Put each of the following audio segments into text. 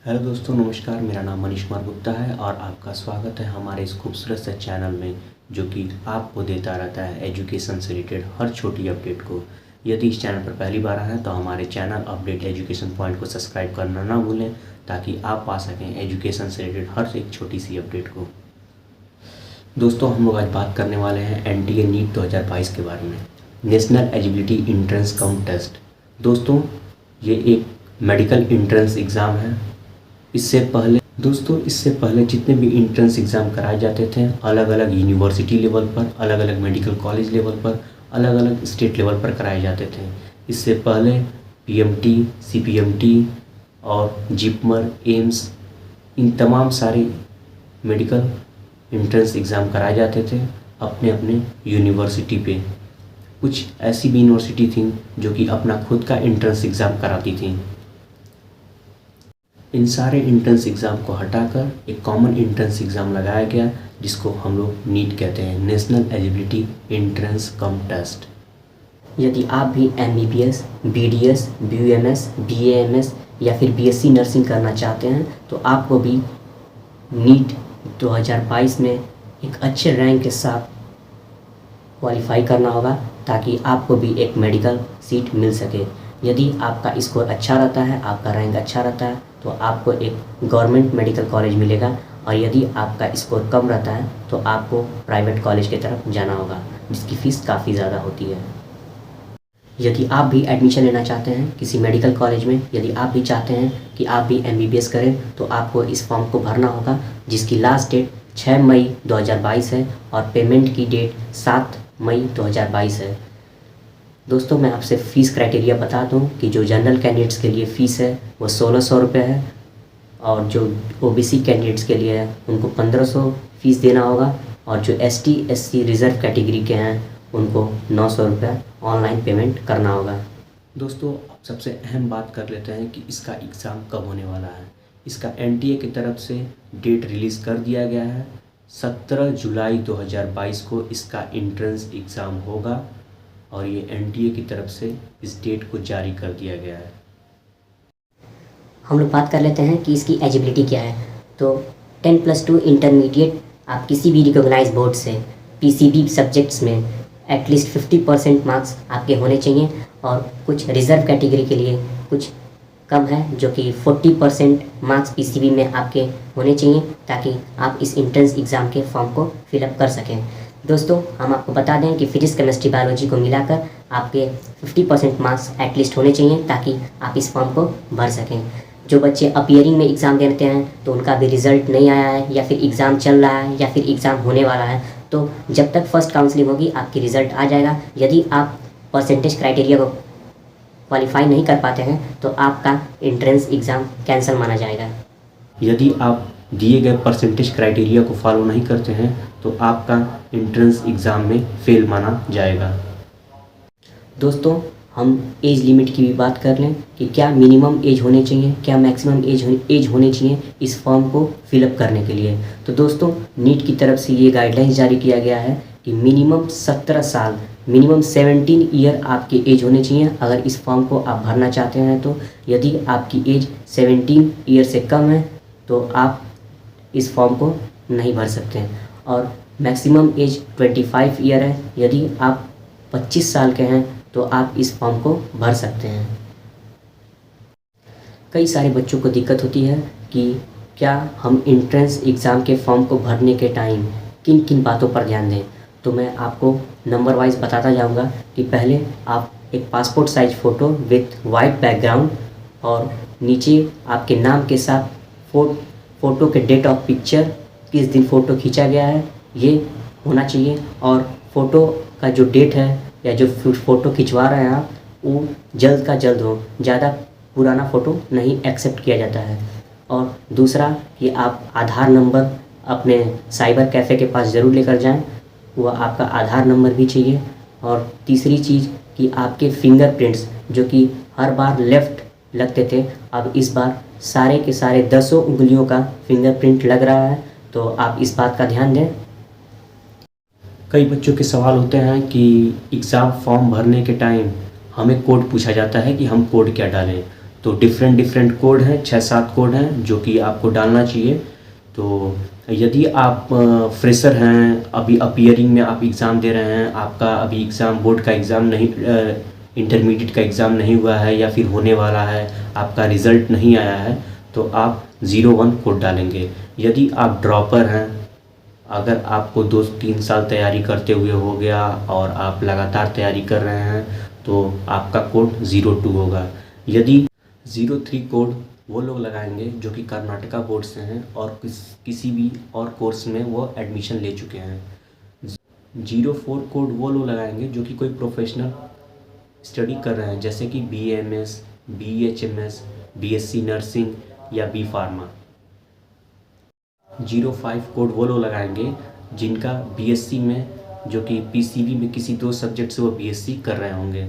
Hello दोस्तों, नमस्कार। मेरा नाम मनीष कुमार गुप्ता है और आपका स्वागत है हमारे इस खूबसूरत से चैनल में, जो कि आपको देता रहता है एजुकेशन से रिलेटेड हर छोटी अपडेट को। यदि इस चैनल पर पहली बार आए हैं तो हमारे चैनल अपडेट एजुकेशन पॉइंट को सब्सक्राइब करना ना भूलें, ताकि आप पा सकें एजुकेशन से रिलेटेड हर एक छोटी सी अपडेट को। दोस्तों, हम लोग आज बात करने वाले हैं एनटीए नीट 2022 के बारे में, नेशनल एलिजिबिलिटी इंट्रेंस कम टेस्ट। दोस्तों, ये एक मेडिकल इंट्रेंस एग्ज़ाम है। इससे पहले जितने भी इंट्रेंस एग्ज़ाम कराए जाते थे, अलग अलग यूनिवर्सिटी लेवल पर, अलग अलग मेडिकल कॉलेज लेवल पर, अलग अलग स्टेट लेवल पर कराए जाते थे। इससे पहले पीएमटी, सीपीएमटी और जिपमर, एम्स, इन तमाम सारे मेडिकल इंट्रेंस एग्ज़ाम कराए जाते थे अपने अपने यूनिवर्सिटी पे। कुछ ऐसी भी यूनिवर्सिटी थी जो कि अपना खुद का इंट्रेंस एग्ज़ाम कराती थी। इन सारे इंट्रेंस एग्ज़ाम को हटाकर एक कॉमन इंट्रेंस एग्ज़ाम लगाया गया, जिसको हम लोग नीट कहते हैं, नेशनल एलिजिबिलिटी इंट्रेंस कम टेस्ट। यदि आप भी एमबीबीएस, बीडीएस, बीयूएमएस, बीएएमएस या फिर बीएससी नर्सिंग करना चाहते हैं तो आपको भी नीट 2022 में एक अच्छे रैंक के साथ क्वालिफाई करना होगा, ताकि आपको भी एक मेडिकल सीट मिल सके। यदि आपका स्कोर अच्छा रहता है, आपका रैंक अच्छा रहता है, तो आपको एक गवर्नमेंट मेडिकल कॉलेज मिलेगा, और यदि आपका स्कोर कम रहता है तो आपको प्राइवेट कॉलेज की तरफ जाना होगा, जिसकी फ़ीस काफ़ी ज़्यादा होती है। यदि आप भी एडमिशन लेना चाहते हैं किसी मेडिकल कॉलेज में, यदि आप भी चाहते हैं कि आप भी एमबीबीएस करें, तो आपको इस फॉर्म को भरना होगा, जिसकी लास्ट डेट 6 मई 2022 है और पेमेंट की डेट 7 मई 2022 है। दोस्तों, मैं आपसे फ़ीस क्राइटेरिया बता दूं कि जो जनरल कैंडिडेट्स के लिए फ़ीस है वो 1600 रुपये है, और जो ओबीसी कैंडिडेट्स के लिए है उनको 1500 फ़ीस देना होगा, और जो एसटी एससी रिज़र्व कैटेगरी के हैं उनको 900 रुपये ऑनलाइन पेमेंट करना होगा। दोस्तों, अब सबसे अहम बात कर लेते हैं कि इसका एग्ज़ाम कब होने वाला है। इसका एनटीए की तरफ से डेट रिलीज़ कर दिया गया है। 17 जुलाई 2022 को इसका एंट्रेंस एग्ज़ाम होगा, और ये एनटीए की तरफ से इस डेट को जारी कर दिया गया है। हम लोग बात कर लेते हैं कि इसकी एलिजिबिलिटी क्या है। तो 10+2 इंटरमीडिएट आप किसी भी रिकॉग्नाइज बोर्ड से पीसीबी सब्जेक्ट्स में एटलीस्ट 50% मार्क्स आपके होने चाहिए, और कुछ रिज़र्व कैटेगरी के लिए कुछ कम है, जो कि 40% मार्क्स पीसीबी में आपके होने चाहिए, ताकि आप इस एंट्रेंस एग्ज़ाम के फॉर्म को फिलअप कर सकें। दोस्तों, हम आपको बता दें कि फिजिक्स, केमिस्ट्री, बायोलॉजी को मिलाकर आपके 50% मार्क्स एटलीस्ट होने चाहिए, ताकि आप इस फॉर्म को भर सकें। जो बच्चे अपीयरिंग में एग्ज़ाम देते हैं तो उनका भी रिज़ल्ट नहीं आया है, या फिर एग्ज़ाम चल रहा है, या फिर एग्ज़ाम होने वाला है, तो जब तक फर्स्ट काउंसलिंग होगी आपकी रिज़ल्ट आ जाएगा। यदि आप परसेंटेज क्राइटेरिया को क्वालिफाई नहीं कर पाते हैं तो आपका एंट्रेंस एग्ज़ाम कैंसिल माना जाएगा। यदि आप दिए गए परसेंटेज क्राइटेरिया को फॉलो नहीं करते हैं तो आपका एंट्रेंस एग्ज़ाम में फेल माना जाएगा। दोस्तों, हम एज लिमिट की भी बात कर लें कि क्या मिनिमम एज होनी चाहिए, क्या मैक्सिमम एज होनी चाहिए इस फॉर्म को फिलअप करने के लिए। तो दोस्तों, नीट की तरफ से ये गाइडलाइंस जारी किया गया है कि मिनिमम 17 साल, मिनिमम 17 ईयर आपकी एज होनी चाहिए अगर इस फॉर्म को आप भरना चाहते हैं। तो यदि आपकी एज 17 ईयर से कम है तो आप इस फॉर्म को नहीं भर सकते हैं, और मैक्सिमम एज 25 ईयर है। यदि आप 25 साल के हैं तो आप इस फॉर्म को भर सकते हैं। कई सारे बच्चों को दिक्कत होती है कि क्या हम एंट्रेंस एग्ज़ाम के फॉर्म को भरने के टाइम किन किन बातों पर ध्यान दें। तो मैं आपको नंबर वाइज बताता जाऊंगा कि पहले आप एक passport size photo with white background, और नीचे आपके नाम के साथ फ़ोटो के डेट ऑफ पिक्चर, किस दिन फ़ोटो खींचा गया है, ये होना चाहिए। और फ़ोटो का जो डेट है या जो फ़ोटो खिंचवा रहे हैं आप, वो जल्द का जल्द हो, ज़्यादा पुराना फ़ोटो नहीं एक्सेप्ट किया जाता है। और दूसरा कि आप आधार नंबर अपने साइबर कैफ़े के पास ज़रूर लेकर जाएं, वह आपका आधार नंबर भी चाहिए। और तीसरी चीज़ कि आपके फिंगरप्रिंट्स, जो कि हर बार लेफ़्ट लगते थे, अब इस बार सारे के सारे 10 उंगलियों का फिंगरप्रिंट लग रहा है, तो आप इस बात का ध्यान दें। कई बच्चों के सवाल होते हैं कि एग्ज़ाम फॉर्म भरने के टाइम हमें कोड पूछा जाता है कि हम कोड क्या डालें। तो डिफरेंट कोड हैं, 6-7 कोड हैं जो कि आपको डालना चाहिए। तो यदि आप फ्रेशर हैं, अभी अपीयरिंग में आप एग्ज़ाम दे रहे हैं, आपका अभी एग्ज़ाम बोर्ड का एग्ज़ाम नहीं, इंटरमीडिएट का एग्ज़ाम नहीं हुआ है या फिर होने वाला है, आपका रिज़ल्ट नहीं आया है, तो आप 01 कोड डालेंगे। यदि आप ड्रॉपर हैं, अगर आपको 2-3 साल तैयारी करते हुए हो गया और आप लगातार तैयारी कर रहे हैं, तो आपका कोड 02 होगा। यदि 03 कोड वो लोग लगाएंगे जो कि कर्नाटका बोर्ड से हैं और किसी भी और कोर्स में वो एडमिशन ले चुके हैं। 04 कोड वो लोग लगाएंगे जो कि कोई प्रोफेशनल स्टडी कर रहे हैं, जैसे कि BAMS, BHMS, BSc नर्सिंग या B फार्मा। 05 कोड वो लोग लगाएंगे जिनका BSc में, जो कि PCB में किसी 2 सब्जेक्ट से वो BSc कर रहे होंगे।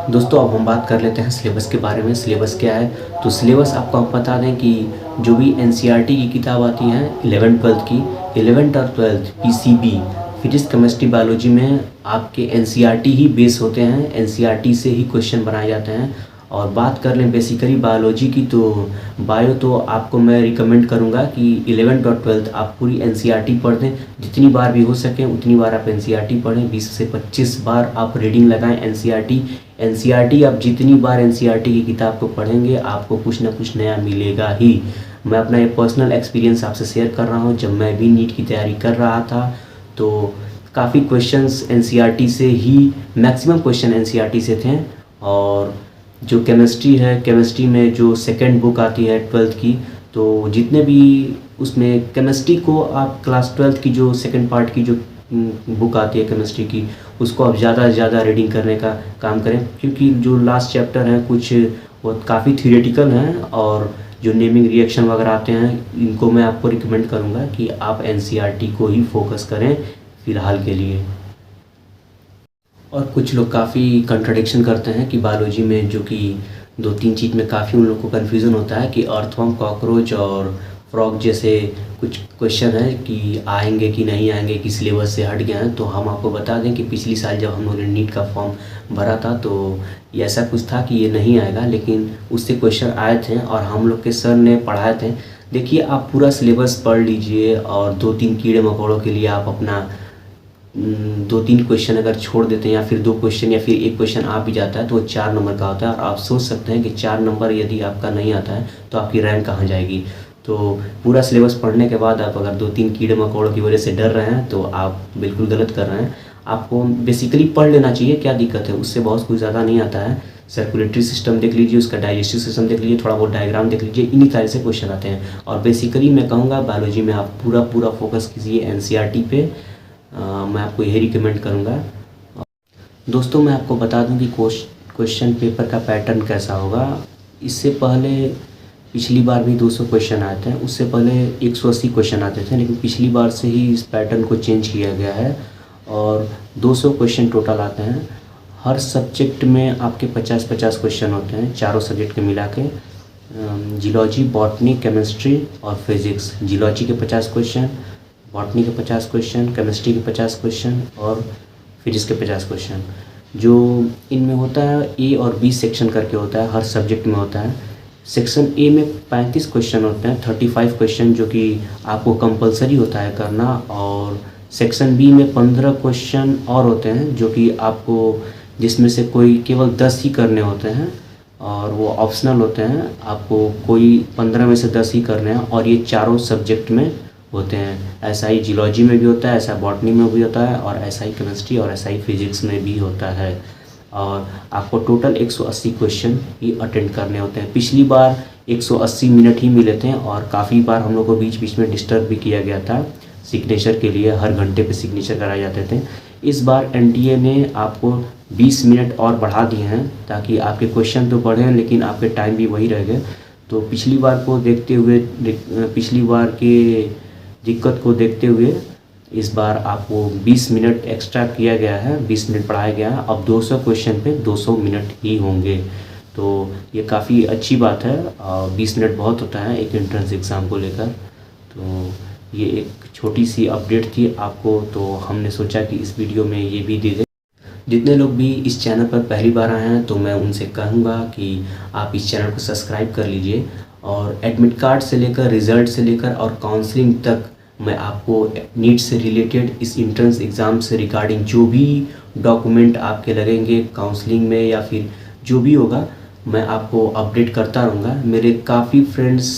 दोस्तों, अब हम बात कर लेते हैं सिलेबस के बारे में। सिलेबस क्या है? तो सिलेबस आपको हम बता दें कि जो भी NCERT की किताब आती हैं 11th-12th की, 11th और 12th PCB physics chemistry biology में आपके NCERT ही बेस होते हैं, NCERT से ही क्वेश्चन बनाए जाते हैं। और बात कर लें बेसिकली बायोलॉजी की, तो बायो तो आपको मैं रिकमेंड करूंगा कि 11th और 12th आप पूरी NCERT पढ़ दें, जितनी बार भी हो सके उतनी बार आप NCERT पढ़ें। 20 से 25 बार आप रीडिंग लगाएं NCERT आप जितनी बार NCERT की किताब को पढ़ेंगे आपको कुछ ना कुछ नया मिलेगा ही। मैं अपना ये पर्सनल एक्सपीरियंस आपसे शेयर कर रहा हूँ। जब मैं भी नीट की तैयारी कर रहा था तो काफ़ी क्वेश्चंस NCERT से ही, मैक्सिमम क्वेश्चन NCERT से थे। और जो केमिस्ट्री है, केमिस्ट्री में जो सेकंड बुक आती है 12th की, तो जितने भी उसमें केमिस्ट्री को आप क्लास 12th की जो सेकंड पार्ट की जो बुक आती है केमिस्ट्री की, उसको आप ज़्यादा से ज़्यादा रीडिंग करने का काम करें, क्योंकि जो लास्ट चैप्टर हैं कुछ वो काफ़ी थियोरेटिकल हैं और जो नेमिंग रिएक्शन वगैरह आते हैं, इनको मैं आपको रिकमेंड करूँगा कि आप NCERT को ही फोकस करें फ़िलहाल के लिए। और कुछ लोग काफ़ी कंट्राडिक्शन करते हैं कि बायोलॉजी में जो कि 2-3 चीज़ में काफ़ी उन लोग को कन्फ्यूज़न होता है कि अर्थवर्म, कॉकरोच और फ्रॉग जैसे कुछ क्वेश्चन है कि आएंगे कि नहीं आएंगे, कि सिलेबस से हट गए हैं। तो हम आपको बता दें कि पिछली साल जब हम लोगों ने नीट का फॉर्म भरा था तो ये ऐसा कुछ था कि ये नहीं आएगा, लेकिन उससे क्वेश्चन आए थे और हम लोग के सर ने पढ़ाए थे। देखिए, आप पूरा सिलेबस पढ़ लीजिए और 2-3 कीड़े मकोड़ों के लिए आप अपना 2-3 क्वेश्चन अगर छोड़ देते हैं या फिर 2 क्वेश्चन या फिर 1 क्वेश्चन आ भी जाता है तो वो 4 नंबर का होता है। और आप सोच सकते हैं कि 4 नंबर यदि आपका नहीं आता है तो आपकी रैंक कहाँ जाएगी। तो पूरा सिलेबस पढ़ने के बाद आप अगर 2-3 कीड़े मकोड़ों की वजह से डर रहे हैं तो आप बिल्कुल गलत कर रहे हैं। आपको बेसिकली पढ़ लेना चाहिए, क्या दिक्कत है, उससे बहुत कुछ ज़्यादा नहीं आता है। सर्कुलेटरी सिस्टम देख लीजिए, उसका डाइजेस्टिव सिस्टम देख लीजिए, थोड़ा बहुत डायग्राम देख लीजिए, इन्हीं तरह से क्वेश्चन आते हैं। और बेसिकली मैं कहूँगा बायोलॉजी में आप पूरा फोकस कीजिए NCERT पे। मैं आपको यही रिकमेंड करूँगा। दोस्तों, मैं आपको बता दूं कि क्वेश्चन पेपर का पैटर्न कैसा होगा। इससे पहले पिछली बार भी 200 क्वेश्चन आए थे, उससे पहले 180 क्वेश्चन आते थे, लेकिन पिछली बार से ही इस पैटर्न को चेंज किया गया है और 200 क्वेश्चन टोटल आते हैं। हर सब्जेक्ट में आपके 50-50 क्वेश्चन होते हैं, चारों सब्जेक्ट के मिला के। जियोलॉजी, बॉटनी, केमिस्ट्री और फिज़िक्स। जियोलॉजी के 50 क्वेश्चन, बॉटनी के 50 क्वेश्चन, केमिस्ट्री के 50 क्वेश्चन और फिजिक्स के 50 क्वेश्चन। जो इनमें होता है A और B सेक्शन करके होता है, हर सब्जेक्ट में होता है। सेक्शन A में 35 क्वेश्चन होते हैं, 35 क्वेश्चन जो कि आपको कंपलसरी होता है करना। और सेक्शन B में 15 क्वेश्चन और होते हैं जो कि आपको, जिसमें से कोई केवल 10 ही करने होते हैं और वो ऑप्शनल होते हैं। आपको कोई 15 में से 10 ही करने हैं और ये चारों सब्जेक्ट में होते हैं। ऐसा ही जियोलॉजी में भी होता है, ऐसा बॉटनी में भी होता है और ऐसा ही केमिस्ट्री और ऐसा ही फिजिक्स में भी होता है। और आपको टोटल 180 क्वेश्चन ही अटेंड करने होते हैं। पिछली बार 180 मिनट ही मिले थे और काफ़ी बार हम लोग को बीच बीच में डिस्टर्ब भी किया गया था सिग्नेचर के लिए, हर घंटे पे सिग्नेचर कराए जाते थे। इस बार NTA ने आपको 20 मिनट और बढ़ा दिए हैं ताकि आपके क्वेश्चन तो बढ़ें लेकिन आपके टाइम भी वही रह गए। तो पिछली बार को देखते हुए, पिछली बार के दिक्कत को देखते हुए इस बार आपको 20 मिनट एक्स्ट्रा किया गया है, 20 मिनट बढ़ाया गया है। अब 200 क्वेश्चन पे 200 मिनट ही होंगे, तो ये काफ़ी अच्छी बात है। 20 मिनट बहुत होता है एक एंट्रेंस एग्ज़ाम को लेकर। तो ये एक छोटी सी अपडेट थी आपको, तो हमने सोचा कि इस वीडियो में ये भी दे दें। जितने लोग भी इस चैनल पर पहली बार आए हैं तो मैं उनसे कहूँगा कि आप इस चैनल को सब्सक्राइब कर लीजिए। और एडमिट कार्ड से लेकर रिज़ल्ट से लेकर और काउंसलिंग तक मैं आपको नीट से रिलेटेड इस एंट्रेंस एग्ज़ाम से रिगार्डिंग जो भी डॉक्यूमेंट आपके लगेंगे काउंसलिंग में या फिर जो भी होगा मैं आपको अपडेट करता रहूँगा। मेरे काफ़ी फ्रेंड्स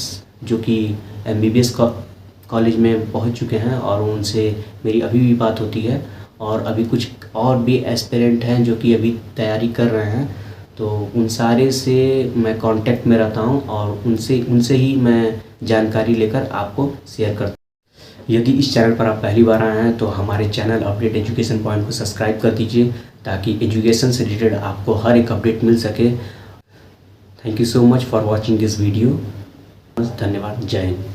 जो कि MBBS कॉलेज में पहुँच चुके हैं और उनसे मेरी अभी भी बात होती है, और अभी कुछ और भी एस्पिरेंट हैं जो कि अभी तैयारी कर रहे हैं, तो उन सारे से मैं कांटेक्ट में रहता हूं और उनसे ही मैं जानकारी लेकर आपको शेयर करता हूं। यदि इस चैनल पर आप पहली बार आए हैं तो हमारे चैनल अपडेट एजुकेशन पॉइंट को सब्सक्राइब कर दीजिए ताकि एजुकेशन से रिलेटेड आपको हर एक अपडेट मिल सके। Thank you so much for watching this video. धन्यवाद। जय हिंद।